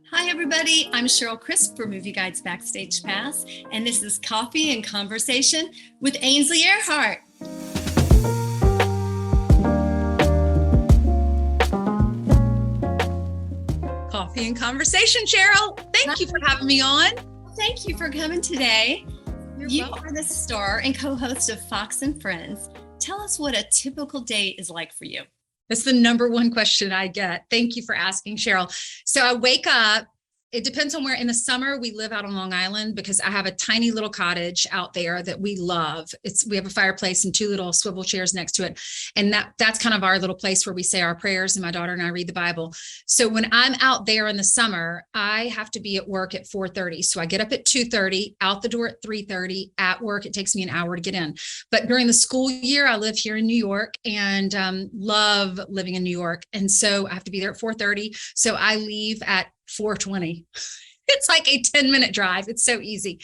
Hi, everybody. I'm Cheryl Crisp for Movieguides Backstage Pass, and this is Coffee and Conversation with Ainsley Earhardt. Coffee and Conversation, Cheryl. Thank you for having me on. Thank you for coming today. You are the star and co-host of Fox and Friends. Tell us what a typical day is like for you. That's the number one question I get. Thank you for asking, Cheryl. So I wake up. It depends on where. In the summer, we live out on Long Island because I have a tiny little cottage out there that we love. We have a fireplace and two little swivel chairs next to it. And that's kind of our little place where we say our prayers, and my daughter and I read the Bible. So when I'm out there in the summer, I have to be at work at 4:30. So I get up at 2:30, out the door at 3:30. At work, it takes me an hour to get in. But during the school year, I live here in New York and love living in New York. And so I have to be there at 4:30. So I leave at 4:20. It's like a 10-minute drive. It's so easy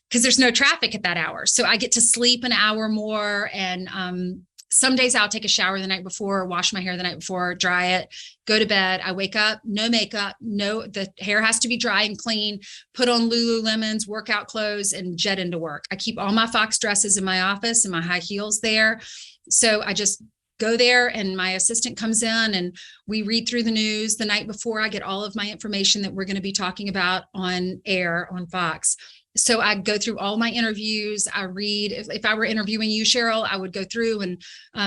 because there's no traffic at that hour. So I get to sleep an hour more. And some days I'll take a shower the night before, wash my hair the night before, dry it, go to bed. I wake up, no makeup, the hair has to be dry and clean, put on Lululemons, workout clothes, and jet into work. I keep all my Fox dresses in my office and my high heels there. So I just go there, and my assistant comes in and we read through the news the night before. I get all of my information that we're going to be talking about on air on Fox. So I go through all my interviews. I read, if I were interviewing you, Cheryl, I would go through and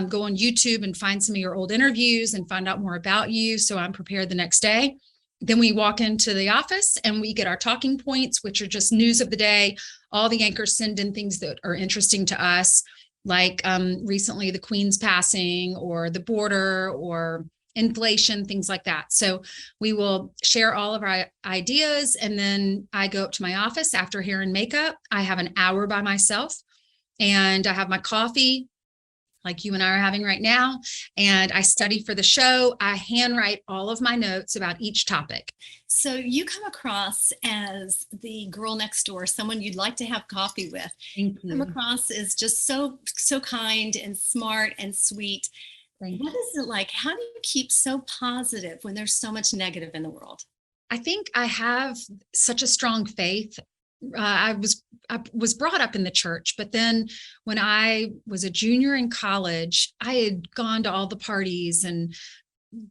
go on YouTube and find some of your old interviews and find out more about you. So I'm prepared the next day. Then we walk into the office and we get our talking points, which are just news of the day. All the anchors send in things that are interesting to us, like recently the Queen's passing or the border or inflation, things like that. So we will share all of our ideas. And then I go up to my office after hair and makeup. I have an hour by myself and I have my coffee like you and I are having right now. And I study for the show. I handwrite all of my notes about each topic. So you come across as the girl next door, someone you'd like to have coffee with. Thank you. Come across as just so kind and smart and sweet. What is it like? How do you keep so positive when there's so much negative in the world? I think I have such a strong faith. I was brought up in the church, but then when I was a junior in college, I had gone to all the parties and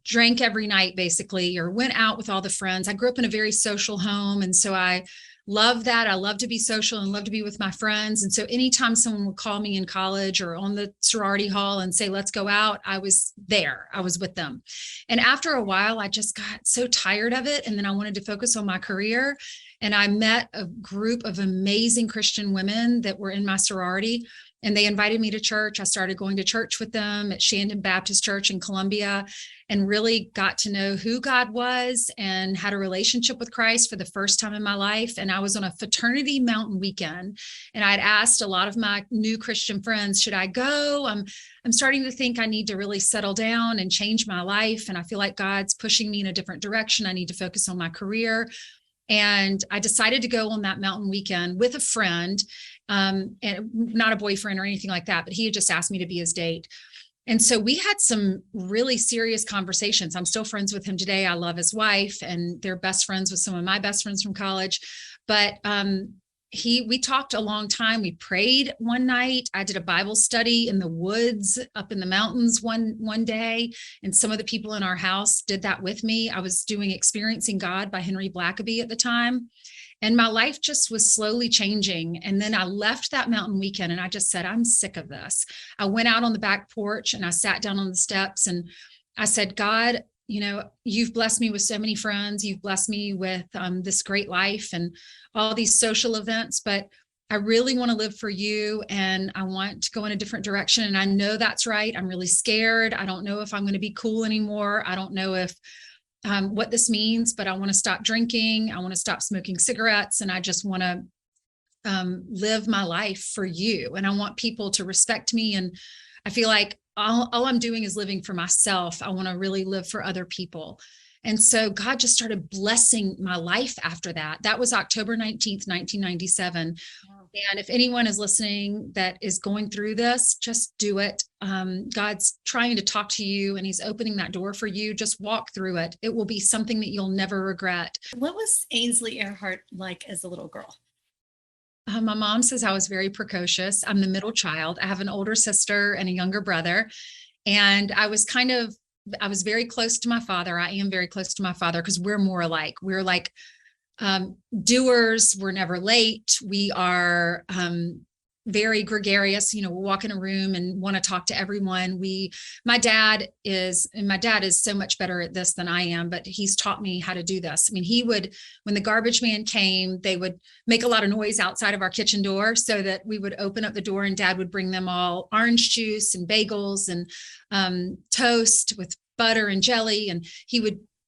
drank every night basically, or went out with all the friends. I grew up in a very social home. And so I love that. I love to be social and love to be with my friends. And so anytime someone would call me in college or on the sorority hall and say, let's go out, I was there. I was with them. And after a while, I just got so tired of it. And then I wanted to focus on my career. And I met a group of amazing Christian women that were in my sorority, and they invited me to church. I started going to church with them at Shandon Baptist Church in Columbia, and really got to know who God was and had a relationship with Christ for the first time in my life. And I was on a fraternity mountain weekend, and I'd asked a lot of my new Christian friends, should I go? I'm starting to think I need to really settle down and change my life. And I feel like God's pushing me in a different direction. I need to focus on my career. And I decided to go on that mountain weekend with a friend, and not a boyfriend or anything like that, but he had just asked me to be his date. And so we had some really serious conversations. I'm still friends with him today. I love his wife, and they're best friends with some of my best friends from college. But we talked a long time. We prayed one night. I did a Bible study in the woods up in the mountains one day. And some of the people in our house did that with me. I was doing Experiencing God by Henry Blackaby at the time. And my life just was slowly changing. And then I left that mountain weekend and I just said, I'm sick of this. I went out on the back porch and I sat down on the steps and I said, God, you've blessed me with so many friends. You've blessed me with this great life and all these social events, but I really want to live for you. And I want to go in a different direction. And I know that's right. I'm really scared. I don't know if I'm going to be cool anymore. I don't know if what this means, but I want to stop drinking. I want to stop smoking cigarettes. And I just want to live my life for you. And I want people to respect me. And I feel like all I'm doing is living for myself. I want to really live for other people. And so God just started blessing my life after that. That was October 19th, 1997. Wow. And if anyone is listening that is going through this, just do it. God's trying to talk to you and he's opening that door for you. Just walk through it. It will be something that you'll never regret. What was Ainsley Earhardt like as a little girl? My mom says I was very precocious. I'm the middle child. I have an older sister and a younger brother. And I was very close to my father. I am very close to my father because we're more alike. We're like doers. We're never late. We are very gregarious. We'll walk in a room and want to talk to everyone. My dad is so much better at this than I am, but he's taught me how to do this. I mean, when the garbage man came, they would make a lot of noise outside of our kitchen door so that we would open up the door and Dad would bring them all orange juice and bagels and toast with butter and jelly. And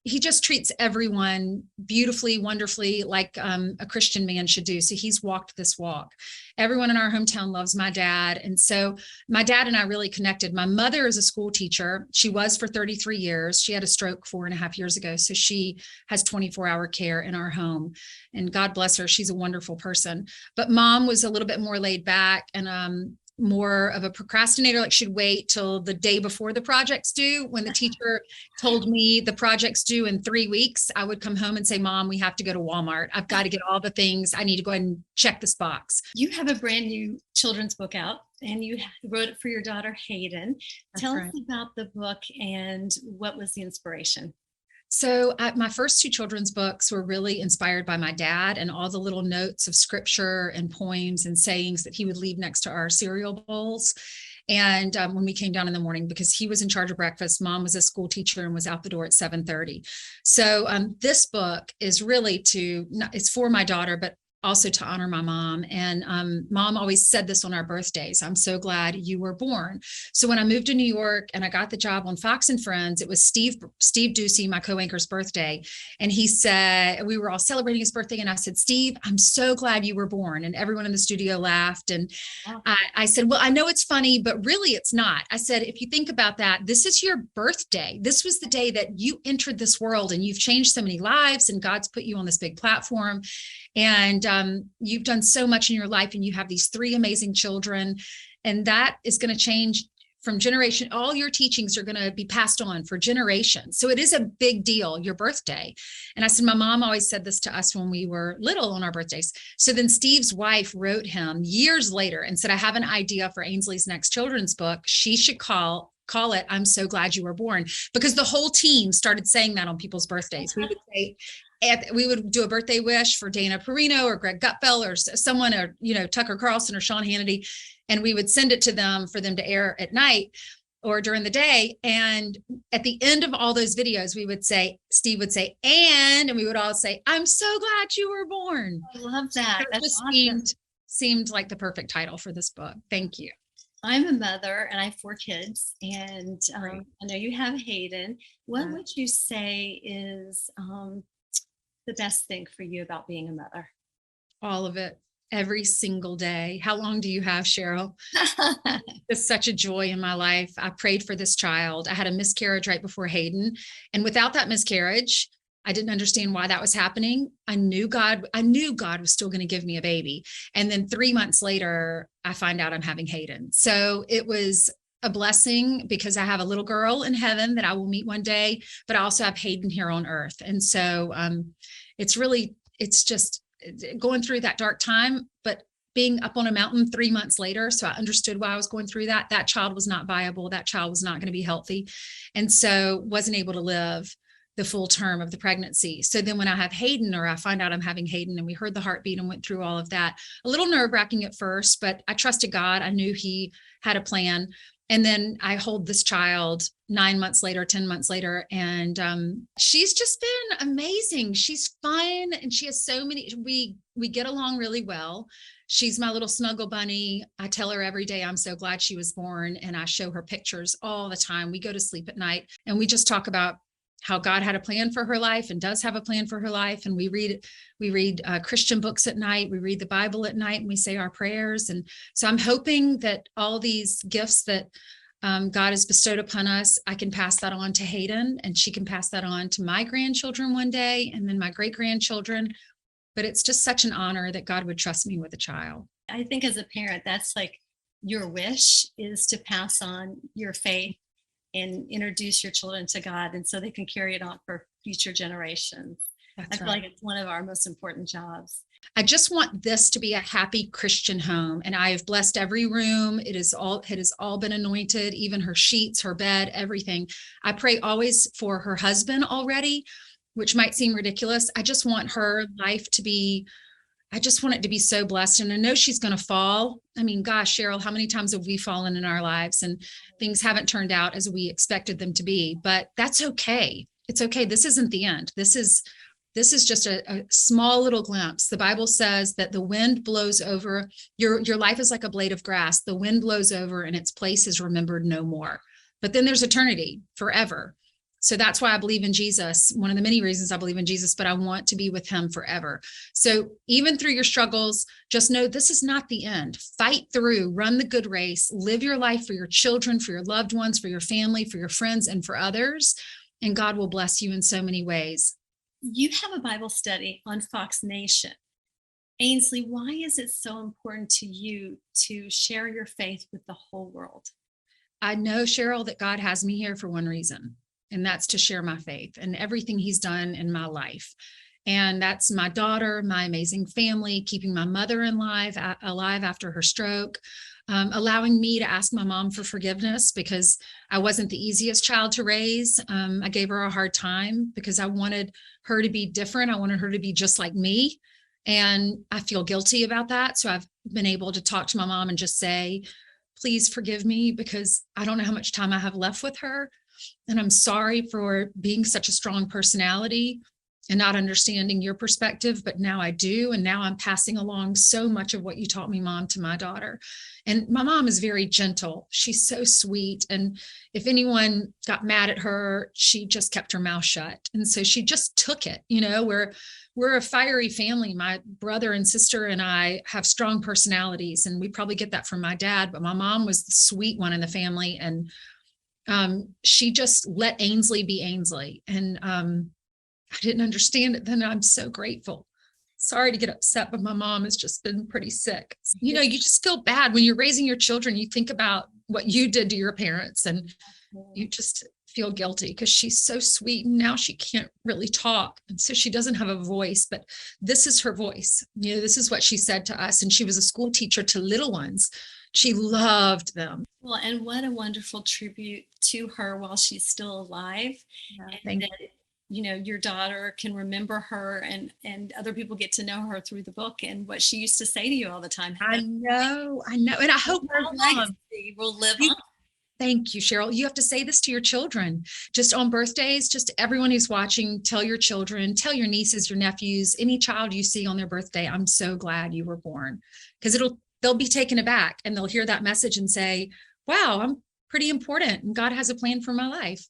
he just treats everyone beautifully, wonderfully, like a Christian man should do. So he's walked this walk. Everyone in our hometown loves my dad. And so my dad and I really connected. My mother is a school teacher. She was for 33 years. She had a stroke 4.5 years ago. So she has 24-hour care in our home. And God bless her. She's a wonderful person. But Mom was a little bit more laid back and more of a procrastinator. Like she'd wait till the day before the project's due. When the teacher told me the project's due in 3 weeks, I would come home and say, Mom, we have to go to Walmart. I've got to get all the things. I need to go ahead and check this box. You have a brand new children's book out and you wrote it for your daughter, Hayden. Tell us about the book and what was the inspiration? So my first 2 children's books were really inspired by my dad and all the little notes of scripture and poems and sayings that he would leave next to our cereal bowls. And when we came down in the morning, because he was in charge of breakfast, Mom was a school teacher and was out the door at 7:30. So this book is really it's for my daughter, but also to honor my mom. And Mom always said this on our birthdays: I'm so glad you were born. So when I moved to New York and I got the job on Fox and Friends, it was Steve Doocy, my co-anchor's birthday. And he said, we were all celebrating his birthday. And I said, Steve, I'm so glad you were born. And everyone in the studio laughed. And I said, well, I know it's funny, but really it's not. I said, if you think about that, this is your birthday. This was the day that you entered this world and you've changed so many lives and God's put you on this big platform. And you've done so much in your life and you have these 3 amazing children, and that is going to change from generation. All your teachings are going to be passed on for generations. So it is a big deal, your birthday. And I said, my mom always said this to us when we were little on our birthdays. So then Steve's wife wrote him years later and said, I have an idea for Ainsley's next children's book. She should call it I'm So Glad You Were Born, because the whole team started saying that on people's birthdays. We would do a birthday wish for Dana Perino or Greg Gutfeld or someone, or Tucker Carlson or Sean Hannity, and we would send it to them for them to air at night or during the day. And at the end of all those videos, Steve would say, and we would all say, I'm so glad you were born. I love that. That just awesome. Seemed like the perfect title for this book. Thank you. I'm a mother and I have 4 kids, and I know you have Hayden. What would you say is the best thing for you about being a mother? All of it, every single day. How long do you have, Cheryl? It's such a joy in my life. I prayed for this child. I had a miscarriage right before Hayden. And without that miscarriage, I didn't understand why that was happening. I knew God was still going to give me a baby. And then 3 months later, I find out I'm having Hayden. So it was a blessing because I have a little girl in heaven that I will meet one day, but I also have Hayden here on earth. And so it's just going through that dark time, but being up on a mountain 3 months later. So I understood why I was going through that. That child was not viable. That child was not going to be healthy. And so wasn't able to live the full term of the pregnancy. So then when I have Hayden, or I find out I'm having Hayden, and we heard the heartbeat and went through all of that, a little nerve-wracking at first, but I trusted God. I knew he had a plan. And then I hold this child 9 months later, 10 months later, and she's just been amazing. She's fun, and she has so many, we get along really well. She's my little snuggle bunny. I tell her every day, I'm so glad she was born. And I show her pictures all the time. We go to sleep at night and we just talk about how God had a plan for her life and does have a plan for her life. And we read Christian books at night. We read the Bible at night and we say our prayers. And so I'm hoping that all these gifts that God has bestowed upon us, I can pass that on to Hayden, and she can pass that on to my grandchildren one day, and then my great grandchildren. but it's just such an honor that God would trust me with a child. I think as a parent, that's like your wish is to pass on your faith and introduce your children to God, and so they can carry it on for future generations. I feel like it's one of our most important jobs. I just want this to be a happy Christian home. And I have blessed every room. It has all been anointed, even her sheets, her bed, everything. I pray always for her husband already, which might seem ridiculous. I just want her life to be, I just want it to be so blessed. And I know she's going to fall. I mean, gosh, Cheryl, how many times have we fallen in our lives and things haven't turned out as we expected them to be, but that's okay. It's okay. This isn't the end. This is just a small little glimpse. The Bible says that the wind blows over, your life is like a blade of grass. The wind blows over and its place is remembered no more. But then there's eternity, forever. So that's why I believe in Jesus. One of the many reasons I believe in Jesus, but I want to be with him forever. So even through your struggles, just know this is not the end. Fight through, run the good race, live your life for your children, for your loved ones, for your family, for your friends, and for others. And God will bless you in so many ways. You have a Bible study on Fox Nation. Ainsley, why is it so important to you to share your faith with the whole world? I know, Cheryl, that God has me here for one reason, and that's to share my faith and everything he's done in my life. And that's my daughter, my amazing family, keeping my mother alive after her stroke, allowing me to ask my mom for forgiveness because I wasn't the easiest child to raise. I gave her a hard time because I wanted her to be different. I wanted her to be just like me. And I feel guilty about that. So I've been able to talk to my mom and just say, please forgive me because I don't know how much time I have left with her. And I'm sorry for being such a strong personality and not understanding your perspective, but now I do. And now I'm passing along so much of what you taught me, Mom, to my daughter. And my mom is very gentle. She's so sweet. And if anyone got mad at her, she just kept her mouth shut. And so she just took it. You know, we're a fiery family. My brother and sister and I have strong personalities, and we probably get that from my dad, but my mom was the sweet one in the family. And she just let Ainsley be Ainsley. And I didn't understand it then. I'm so grateful. Sorry to get upset, but my mom has just been pretty sick. You know, you just feel bad when you're raising your children. You think about what you did to your parents and you just feel guilty because she's so sweet. And now she can't really talk. And so she doesn't have a voice, but this is her voice. You know, this is what she said to us. And she was a school teacher to little ones. She loved them. Well, and what a wonderful tribute to her while she's still alive. Yeah, and that, you know, your daughter can remember her and other people get to know her through the book and what she used to say to you all the time. I know. And I hope her legacy will live on. Thank you, Cheryl. You have to say this to your children. Just on birthdays, just everyone who's watching, tell your children, tell your nieces, your nephews, any child you see on their birthday, I'm so glad you were born. Because they'll be taken aback and they'll hear that message and say, wow, I'm pretty important and God has a plan for my life.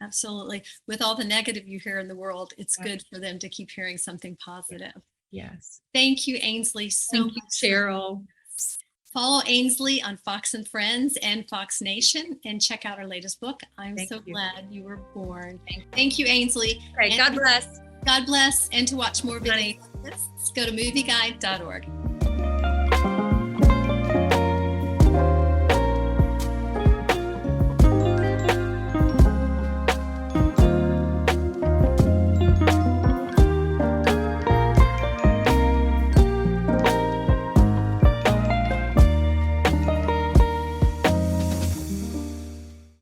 Absolutely. With all the negative you hear in the world, it's good for them to keep hearing something positive. Yes. Thank you, Ainsley. Thank you, Cheryl. Follow Ainsley on Fox and Friends and Fox Nation and check out her latest book. I'm so glad you were born. Thank you, Ainsley. Okay, God bless. God bless. And to watch more videos, go to movieguide.org.